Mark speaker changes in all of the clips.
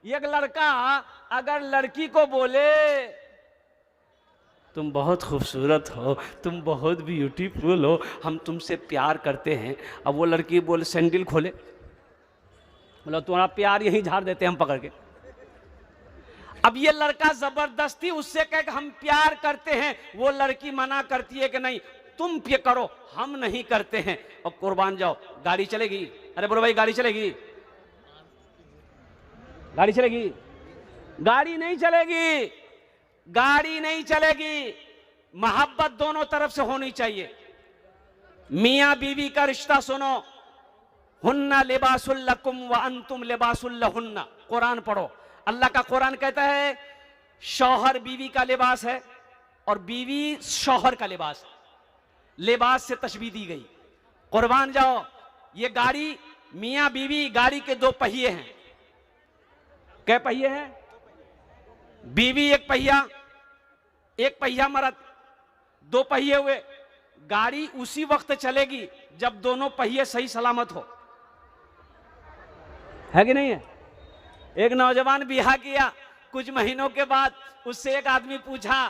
Speaker 1: एक लड़का अगर लड़की को बोले तुम बहुत खूबसूरत हो, तुम बहुत ब्यूटीफुल हो, हम तुमसे प्यार करते हैं, अब वो लड़की बोले सैंडल खोले, बोला तुम्हारा प्यार यहीं झाड़ देते हैं हम पकड़ के। अब ये लड़का जबरदस्ती उससे कहे कि हम प्यार करते हैं, वो लड़की मना करती है कि नहीं तुम पे करो, हम नहीं करते हैं, और कुर्बान जाओ। गाड़ी चलेगी? अरे बोलो भाई गाड़ी चलेगी? गाड़ी चलेगी? गाड़ी नहीं चलेगी, गाड़ी नहीं चलेगी। मोहब्बत दोनों तरफ से होनी चाहिए। मियां बीवी का रिश्ता सुनो, हुन्ना लिबासुल लकुम व अंतुम लिबासुल लहुन्ना। कुरान पढ़ो, अल्लाह का कुरान कहता है शौहर बीवी का लिबास है और बीवी शौहर का लिबास है। लिबास से तशबीह दी गई। कुर्बान जाओ, ये गाड़ी, मियां बीवी गाड़ी के दो पहिए हैं। कै पहिए हैं? बीवी एक पहिया मर्द, दो पहिए हुए। गाड़ी उसी वक्त चलेगी जब दोनों पहिए सही सलामत हो, है कि नहीं है? एक नौजवान ब्याह किया, कुछ महीनों के बाद उससे एक आदमी पूछा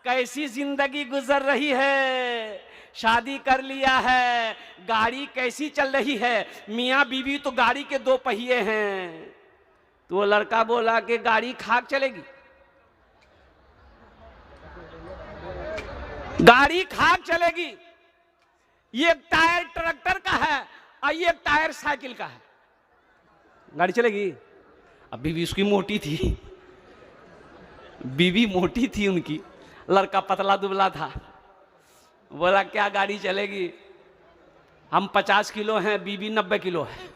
Speaker 1: कैसी जिंदगी गुजर रही है, शादी कर लिया है, गाड़ी कैसी चल रही है? मियां बीवी तो गाड़ी के दो पहिए हैं। तो वो लड़का बोला कि गाड़ी खाक चलेगी, गाड़ी खाक चलेगी। ये टायर ट्रैक्टर का है और ये टायर साइकिल का है, गाड़ी चलेगी? अब बीवी उसकी मोटी थी, बीवी मोटी थी उनकी, लड़का पतला दुबला था। बोला क्या गाड़ी चलेगी? हम 50 किलो हैं, बीवी 90 किलो है।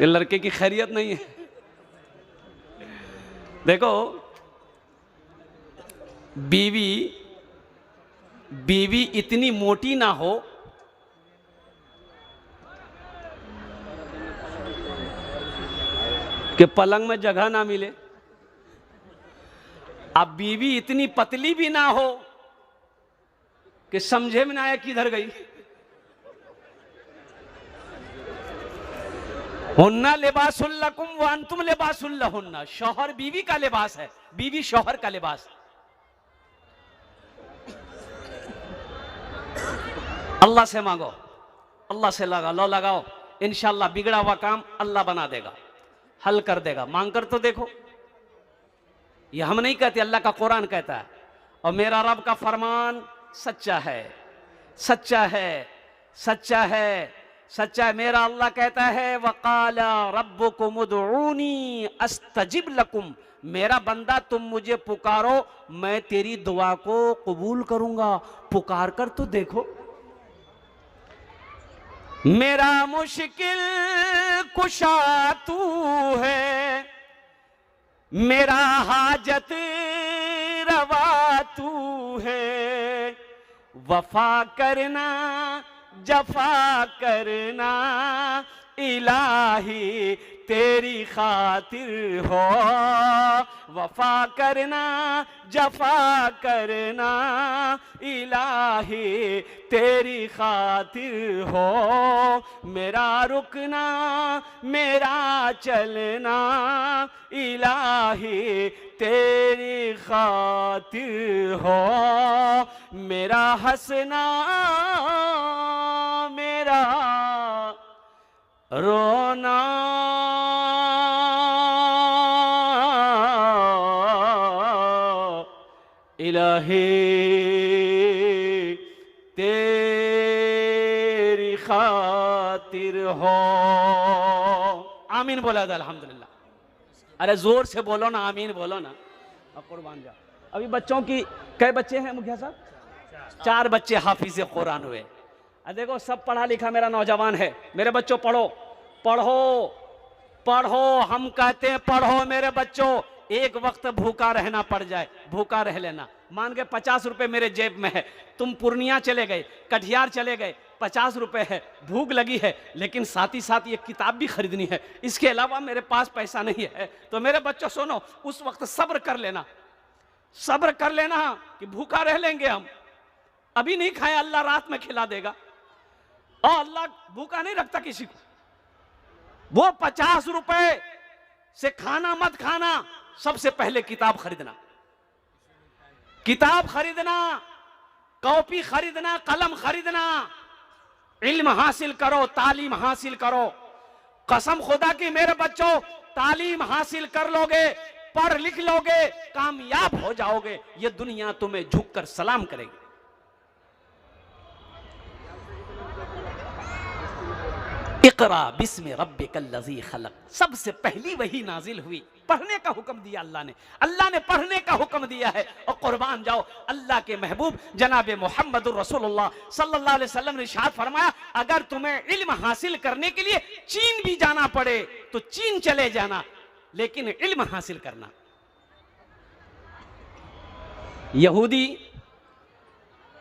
Speaker 1: ये लड़के की खैरियत नहीं है। देखो बीवी इतनी मोटी ना हो कि पलंग में जगह ना मिले, अब बीवी इतनी पतली भी ना हो कि समझे में ना आए किधर गई। हुन्ना लिबासुल लकुम व अंतुम लिबासुल लहुन्ना। शौहर बीवी का लिबास है, बीवी शौहर का लिबास। अल्लाह से मांगो, अल्लाह से लगाओ, इंशाअल्लाह बिगड़ा हुआ काम अल्लाह बना देगा, हल कर देगा। मांग कर तो देखो। ये हम नहीं कहते, अल्लाह का कुरान कहता है। और मेरा रब का फरमान सच्चा है, सच्चा है, सच्चा है, सच्चा है। मेरा अल्लाह कहता है वक़ाला रब्बुकुम उदऊनी अस्तजिब लकुम। मेरा बंदा तुम मुझे पुकारो, मैं तेरी दुआ को कबूल करूंगा। पुकार कर तो देखो। मेरा मुश्किल कुशा तू है, मेरा हाजत रवा तू है। वफा करना जफा करना इलाही तेरी खातिर हो। वफा करना जफा करना इलाही तेरी खातिर हो। मेरा रुकना मेरा चलना इलाही तेरी खातिर हो। मेरा हंसना मेरा रोना इलाही तेरी खातिर हो। आमीन बोला था अल्हम्दुलिल्लाह। अरे जोर से बोलो ना, आमीन बोलो ना। अब कुर्बान जाओ। अभी बच्चों की कई बच्चे हैं मुखिया साहब? 4 बच्चे हाफिज कुरान हुए। देखो सब पढ़ा लिखा मेरा नौजवान है। मेरे बच्चों पढ़ो पढ़ो पढ़ो, हम कहते हैं पढ़ो मेरे बच्चों। एक वक्त भूखा रहना पड़ जाए, भूखा रह लेना। मान के 50 रुपए मेरे जेब में है, तुम पूर्णिया चले गए, कटिहार चले गए, 50 रुपए है, भूख लगी है, लेकिन साथ ही साथ ये किताब भी खरीदनी है, इसके अलावा मेरे पास पैसा नहीं है। तो मेरे बच्चों सुनो, उस वक्त सब्र कर लेना, सब्र कर लेना कि भूखा रह लेंगे हम। अभी नहीं खाए, अल्लाह रात में खिला देगा। और अल्लाह भूखा नहीं रखता किसी को। वो 50 रुपए से खाना मत खाना, सबसे पहले किताब खरीदना, किताब खरीदना, कॉपी खरीदना, कलम खरीदना, इल्म हासिल करो, तालीम हासिल करो। कसम खुदा की मेरे बच्चों, तालीम हासिल कर लोगे, पढ़ लिख लोगे, कामयाब हो जाओगे, ये दुनिया तुम्हें झुककर सलाम करेगी। इक़रा बिस्मि रब्बिकल्लज़ी खलक़, सबसे पहली वही नाजिल हुई, पढ़ने का हुक्म दिया अल्लाह ने, अल्लाह ने पढ़ने का हुक्म दिया है। और कुर्बान जाओ, अल्लाह के महबूब जनाब मोहम्मदुर रसूलुल्लाह सल्लल्लाहु अलैहि वसल्लम ने इरशाद फरमाया, अगर तुम्हें इल्म हासिल करने के लिए चीन भी जाना पड़े तो चीन चले जाना, लेकिन इल्म हासिल करना। यहूदी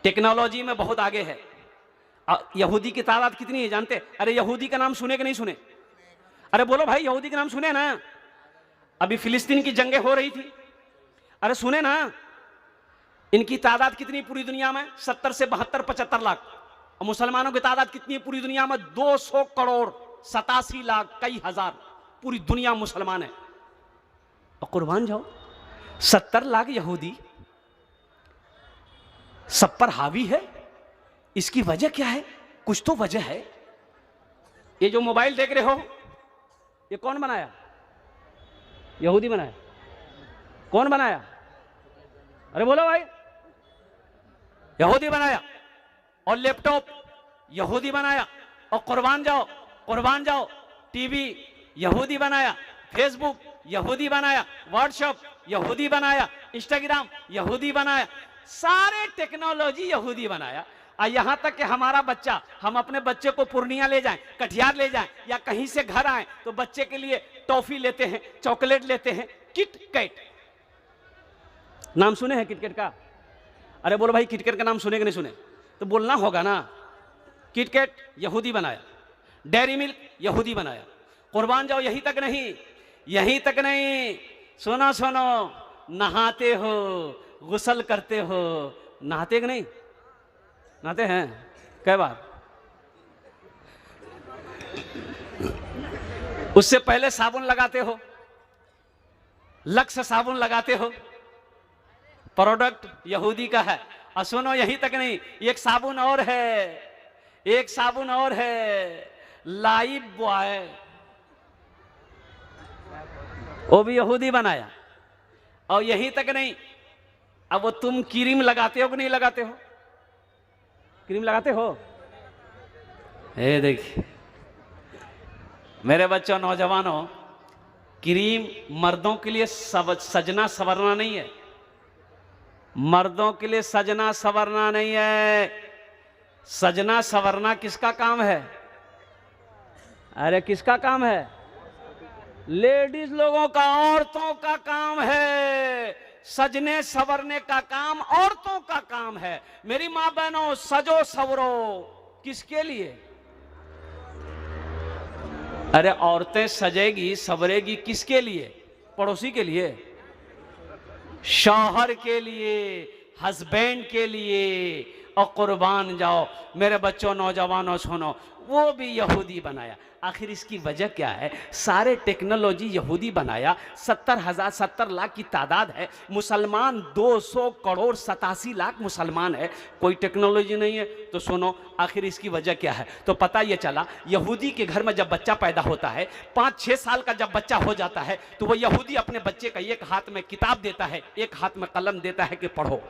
Speaker 1: टेक्नोलॉजी में बहुत आगे है। यहूदी की तादाद कितनी है जानते? अरे यहूदी का नाम सुने कि नहीं सुने? अरे बोलो भाई, यहूदी का नाम सुने ना? अभी फिलिस्तीन की जंगें हो रही थी, अरे सुने ना? इनकी तादाद कितनी पूरी दुनिया में? 70 से 72 75 लाख। और मुसलमानों की तादाद कितनी है पूरी दुनिया में? 200 करोड़ 87 लाख कई हजार, पूरी दुनिया मुसलमान है। और कुर्बान जाओ, 70 लाख यहूदी सब पर हावी है। इसकी वजह क्या है? कुछ तो वजह है। ये जो मोबाइल देख रहे हो, ये कौन बनाया? यहूदी बनाया। कौन बनाया? अरे बोलो भाई, यहूदी बनाया। और लैपटॉप यहूदी बनाया। और कुर्बान जाओ, टीवी यहूदी बनाया, फेसबुक यहूदी बनाया, व्हाट्सएप यहूदी बनाया, इंस्टाग्राम यहूदी बनाया, सारे टेक्नोलॉजी यहूदी बनाया। यहां तक कि हमारा बच्चा, हम अपने बच्चे को पूर्णिया ले जाएं, कटिहार ले जाएं या कहीं से घर आए तो बच्चे के लिए टॉफी लेते हैं, चॉकलेट लेते हैं, किटकैट। नाम सुने हैं किटकैट का? अरे बोलो भाई, किटकैट का नाम सुने कि नहीं सुने? तो बोलना होगा ना। किटकैट यहूदी बनाया, डेयरी मिल्क यहूदी बनाया। कुर्बान जाओ, यहीं तक नहीं, सुनो, नहाते हो, गुस्ल करते हो, नहाते कि नहीं? नहाते हैं कई बार। उससे पहले साबुन लगाते हो, लक्स साबुन लगाते हो, प्रोडक्ट यहूदी का है। और सुनो, यहीं तक नहीं, एक साबुन और है, लाइफ बॉय, वो भी यहूदी बनाया। और यहीं तक नहीं, अब वो तुम क्रीम लगाते हो कि नहीं लगाते हो? क्रीम लगाते हो? देखिए मेरे बच्चों, नौजवानों, क्रीम मर्दों के लिए सजना संवरना नहीं है। मर्दों के लिए सजना संवरना नहीं है। सजना संवरना किसका काम है? अरे किसका काम है? लेडीज लोगों का, औरतों का काम है। सजने संवरने का काम औरतों का काम है। मेरी मां बहनों, सजो संवरो किसके लिए? अरे औरतें सजेगी संवरेगी किसके लिए? पड़ोसी के लिए, शौहर के लिए, हस्बैंड के लिए। और कुर्बान जाओ मेरे बच्चों, नौजवानों, सुनो, वो भी यहूदी बनाया। आखिर इसकी वजह क्या है? सारे टेक्नोलॉजी यहूदी बनाया। 70 लाख की तादाद है। मुसलमान 200 करोड़ 87 लाख मुसलमान है। कोई टेक्नोलॉजी नहीं है। तो सुनो, आखिर इसकी वजह क्या है? तो पता ये चला, यहूदी के घर में जब बच्चा पैदा होता है, 5-6 साल का जब बच्चा हो जाता है, तो वह यहूदी अपने बच्चे का एक हाथ में किताब देता है, एक हाथ में कलम देता है कि पढ़ो।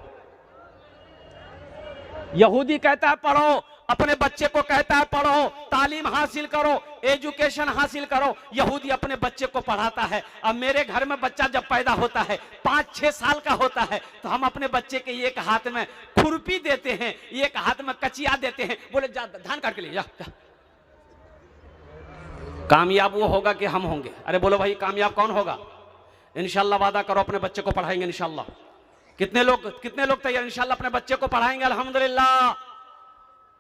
Speaker 1: यहूदी कहता है पढ़ो, अपने बच्चे को कहता है पढ़ो, तालीम हासिल करो, एजुकेशन हासिल करो। यहूदी अपने बच्चे को पढ़ाता है। अब मेरे घर में बच्चा जब पैदा होता है, 5-6 साल का होता है, तो हम अपने बच्चे के एक हाथ में खुरपी देते हैं, एक हाथ में कचिया देते हैं, बोले जा धान काट के लिए जा। कामयाब वो होगा कि हम होंगे? अरे बोलो भाई, कामयाब कौन होगा? इंशाल्लाह वादा करो, अपने बच्चे को पढ़ाएंगे इंशाल्लाह। कितने लोग तैयार? इंशाल्लाह अपने बच्चे को पढ़ाएंगे। अल्हम्दुलिल्लाह।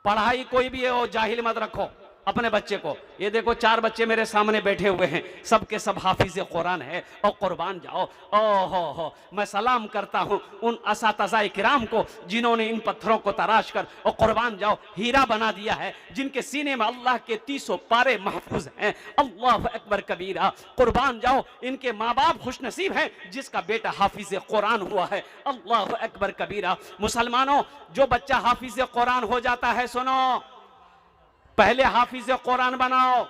Speaker 1: पढ़ाई कोई भी हो, जाहिल मत रखो। अपने बच्चे को। ये देखो 4 बच्चे मेरे सामने बैठे हुए हैं, सब के सब हाफिज कुरान है। और कुर्बान जाओ, ओहो मैं सलाम करता हूं उन असातिज़ा किराम को जिन्होंने इन पत्थरों को तराश कर और कुर्बान जाओ हीरा बना दिया है, जिनके सीने में अल्लाह के 300 पारे महफूज हैं। अल्लाह अकबर कबीरा। कुर्बान जाओ, इनके माँ बाप खुश नसीब हैं जिसका बेटा हाफिज कुरान हुआ है। अल्लाह अकबर कबीरा। मुसलमानों, जो बच्चा हाफिज कुरान हो जाता है, सुनो, पहले हाफिज कुरान बनाओ,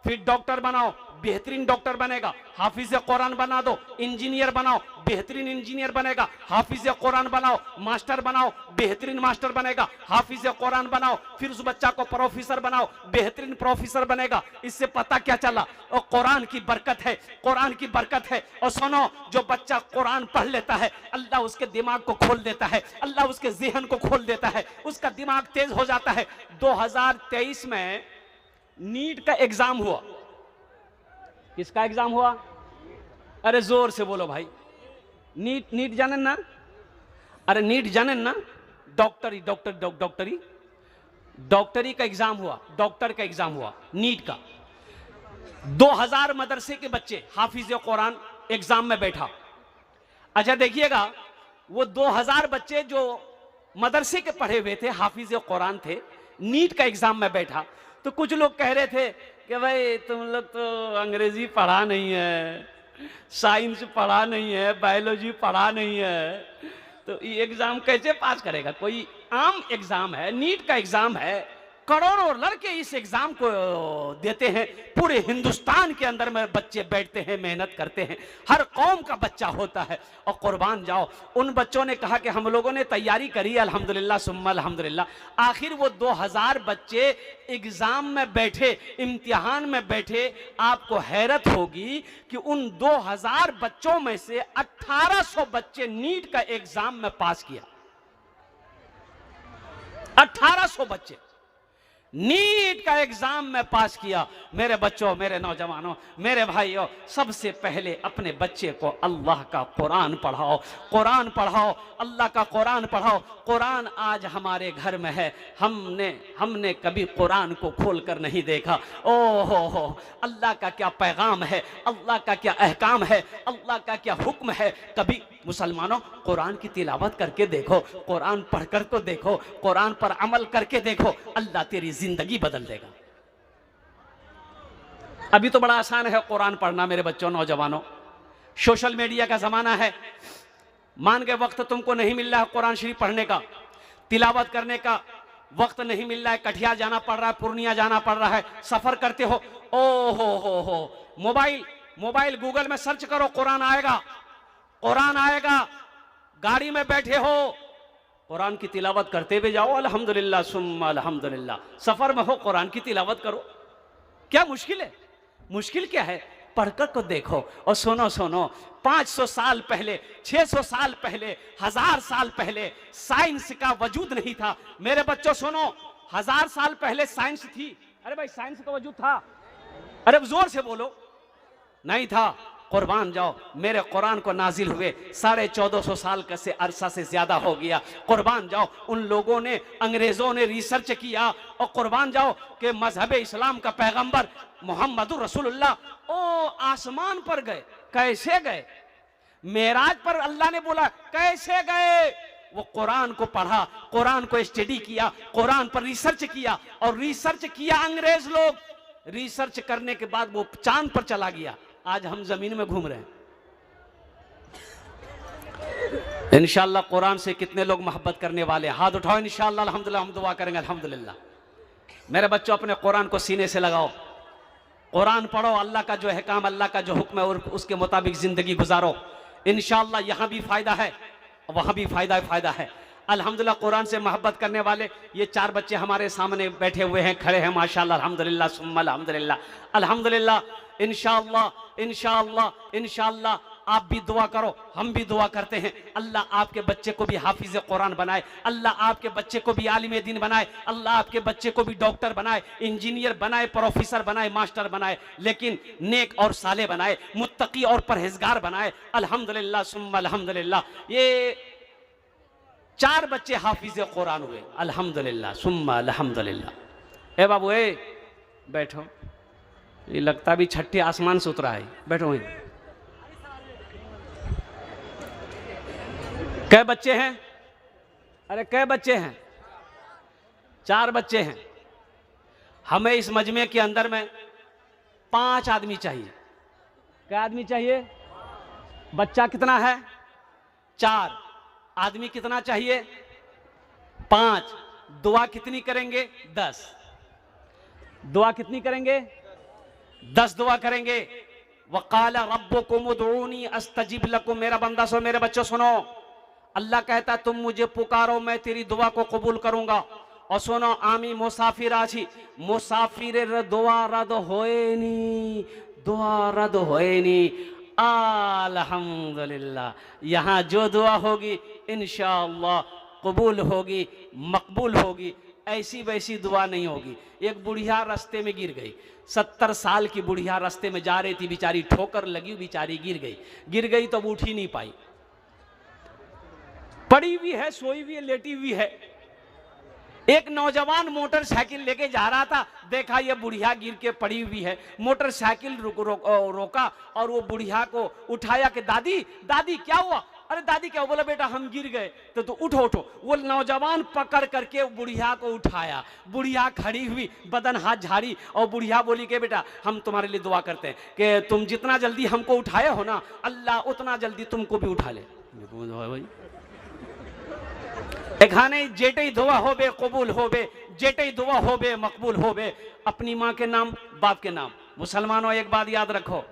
Speaker 1: फिर डॉक्टर बनाओ, बेहतरीन डॉक्टर बनेगा। हाफिज कुरान बना दो, इंजीनियर बनाओ, बेहतरीन इंजीनियर बनेगा। हाफिज कुरान बनाओ, मास्टर बनाओ, बेहतरीन मास्टर बनेगा। हाफिज कुरान बनाओ, फिर उस बच्चा को प्रोफेसर बनाओ, बेहतरीन प्रोफेसर बनेगा। इससे पता क्या चला? और कुरान की बरकत है, कुरान की बरकत है। और सुनो, जो बच्चा कुरान पढ़ लेता है, अल्लाह उसके दिमाग को खोल देता है, अल्लाह उसके ज़हन को खोल देता है, उसका दिमाग तेज हो जाता है। 2023 में नीट का एग्जाम हुआ। किसका एग्जाम हुआ? अरे जोर से बोलो भाई। नीट जाने ना? अरे नीट जाने ना? डॉक्टरी का एग्जाम हुआ, डॉक्टर का एग्जाम हुआ, नीट का। 2000 मदरसे के बच्चे हाफिज कुरान एग्जाम में बैठा। अच्छा देखिएगा, वो 2000 बच्चे जो मदरसे के पढ़े हुए थे, हाफिज कुरान थे, नीट का एग्जाम में बैठा। तो कुछ लोग कह रहे थे कि भाई तुम लोग तो अंग्रेजी पढ़ा नहीं है, साइंस पढ़ा नहीं है, बायोलॉजी पढ़ा नहीं है, तो ये एग्जाम कैसे पास करेगा? कोई आम एग्जाम है, नीट का एग्जाम है, करोड़ों लड़के इस एग्जाम को देते हैं। पूरे हिंदुस्तान के अंदर में बच्चे बैठते हैं, मेहनत करते हैं, हर कौम का बच्चा होता है। और कुर्बान जाओ, उन बच्चों ने कहा कि हम लोगों ने तैयारी करी, अल्हम्दुलिल्लाह सुम्मा अल्हम्दुलिल्लाह। आखिर वो 2000 बच्चे एग्जाम में बैठे, इम्तिहान में बैठे। आपको हैरत होगी कि उन 2000 बच्चों में से 1800 बच्चे नीट का एग्जाम में पास किया। 1800 बच्चे नीट का एग्जाम में पास किया। मेरे बच्चों, मेरे नौजवानों, मेरे भाइयों, सबसे पहले अपने बच्चे को अल्लाह का कुरान पढ़ाओ, कुरान पढ़ाओ, अल्लाह का कुरान पढ़ाओ। कुरान आज हमारे घर में है, हमने कभी कुरान को खोल कर नहीं देखा। ओहो, अल्लाह का क्या पैगाम है, अल्लाह का क्या अहकाम है, अल्लाह का क्या हुक्म है। कभी मुसलमानों कुरान की तिलावत करके देखो, कुरान पढ़कर तो देखो, कुरान पर अमल करके देखो, अल्लाह तेरी जिंदगी बदल देगा। अभी तो बड़ा आसान है कुरान पढ़ना मेरे बच्चों, नौजवानों। सोशल मीडिया का जमाना है, मान के वक्त तुमको नहीं मिल रहा है कुरान शरीफ पढ़ने का, तिलावत करने का वक्त नहीं मिल रहा है, कठिया जाना पड़ रहा है, पूर्णिया जाना पड़ रहा है, सफर करते हो, ओ हो मोबाइल गूगल में सर्च करो, कुरान आएगा, कुरान आएगा। गाड़ी में बैठे हो, कुरान की तिलावत करते हुए जाओ, अल्हम्दुलिल्लाह सुम्मा अल्हम्दुलिल्लाह। सफर में हो, कुरान की तिलावत करो। क्या मुश्किल है? मुश्किल क्या है? पढ़कर को देखो। और सुनो, 500 साल पहले, 600 साल पहले, 1000 साल पहले साइंस का वजूद नहीं था। मेरे बच्चों सुनो, 1000 साल पहले साइंस थी? अरे भाई साइंस का वजूद था? अरे जोर से बोलो, नहीं था। कुर्बान जाओ, मेरे कुरान को नाजिल हुए 1450 साल का से अरसा से ज्यादा हो गया। कुर्बान जाओ, उन लोगों ने, अंग्रेजों ने रिसर्च किया। और कुर्बान जाओ कि मजहब इस्लाम का पैगंबर मोहम्मदुर रसूलुल्लाह ओ आसमान पर गए। कैसे गए? मेराज पर अल्लाह ने बोला, कैसे गए? वो कुरान को पढ़ा, कुरान को स्टडी किया, कुरान पर रिसर्च किया। और रिसर्च किया अंग्रेज लोग, रिसर्च करने के बाद वो चांद पर चला गया। आज हम जमीन में घूम रहे हैं। इंशाअल्लाह कुरान से कितने लोग मोहब्बत करने वाले? हाथ उठाओ। इंशाअल्लाह अल्हम्दुलिल्लाह, हम दुआ करेंगे अल्हम्दुलिल्लाह। मेरे बच्चों, अपने कुरान को सीने से लगाओ, कुरान पढ़ो, अल्लाह का जो है काम, अल्लाह का जो हुक्म है और उसके मुताबिक जिंदगी गुजारो। इंशाअल्लाह यहाँ भी फायदा है, वहां भी फायदा है। अल्हम्दुलिल्लाह कुरान से मोहब्बत करने वाले ये 4 बच्चे हमारे सामने बैठे हुए हैं, खड़े हैं, माशाअल्लाह, अल्हम्दुलिल्लाह सुम्मा अल्हम्दुलिल्लाह, अल्हम्दुलिल्लाह। इंशाअल्लाह आप भी दुआ करो, हम भी दुआ करते हैं। अल्लाह आपके बच्चे को भी हाफिज कुरान बनाए, अल्लाह आपके बच्चे को भी आलिम दीन बनाए, अल्लाह आपके बच्चे को भी डॉक्टर बनाए, इंजीनियर बनाए, प्रोफेसर बनाए, मास्टर बनाए, लेकिन नेक और साले बनाए, मुत्तकी और परहेजगार बनाए। अल्हम्दुलिल्लाह सुम्मा अल्हम्दुलिल्लाह। ये 4 बच्चे हाफिज कुरान हुए, अल्हम्दुलिल्लाह सुम्मा अल्हम्दुलिल्लाह। ए बाबू, बैठो, ये लगता भी छठे आसमान से उतरा है। बैठो वहीं। कै बच्चे हैं? अरे कै बच्चे हैं? 4 बच्चे हैं। हमें इस मजमे के अंदर में 5 आदमी चाहिए। क्या आदमी चाहिए? बच्चा कितना है? 4। आदमी कितना चाहिए? 5। दुआ कितनी करेंगे? 10। दुआ कितनी करेंगे? 10 दुआ करेंगे। वक़ाला रब्बुकुम उदऊनी अस्तजिब लकुम। मेरा बंदा सो, मेरे बच्चों सुनो, अल्लाह कहता तुम मुझे पुकारो, मैं तेरी दुआ को कबूल करूंगा। और सुनो, आमी मुसाफिर आछी, मुसाफिर दुआ रद होए नी, दुआ रद होए नी। अल्हम्दुलिल्लाह, यहाँ जो दुआ होगी इंशाअल्लाह कबूल होगी, मकबूल होगी। ऐसी वैसी दुआ नहीं होगी। एक बुढ़िया रास्ते में गिर गई, 70 साल की बुढ़िया रास्ते में जा रही थी, बेचारी ठोकर लगी, बेचारी गिर गई तो उठ ही नहीं पाई। पड़ी हुई है, सोई हुई है, लेटी हुई है। एक नौजवान मोटरसाइकिल लेके जा रहा था, देखा ये बुढ़िया गिर के पड़ी हुई है। मोटरसाइकिल रोका और वो बुढ़िया को उठाया कि दादी दादी क्या हुआ? अरे दादी क्या हुआ? बोला बेटा हम गिर गए। तो उठो उठो। वो नौजवान पकड़ करके बुढ़िया को उठाया। बुढ़िया खड़ी हुई, बदन हाथ झाड़ी, और बुढ़िया बोली कि बेटा हम तुम्हारे लिए दुआ करते हैं कि तुम जितना जल्दी हमको उठाए हो ना, अल्लाह उतना जल्दी तुमको भी उठा ले। भाई एखाने जेटे दुआ होबे कबूल होबे, जेटे दुआ होबे मकबूल होबे। अपनी माँ के नाम, बाप के नाम। मुसलमानों एक बात याद रखो,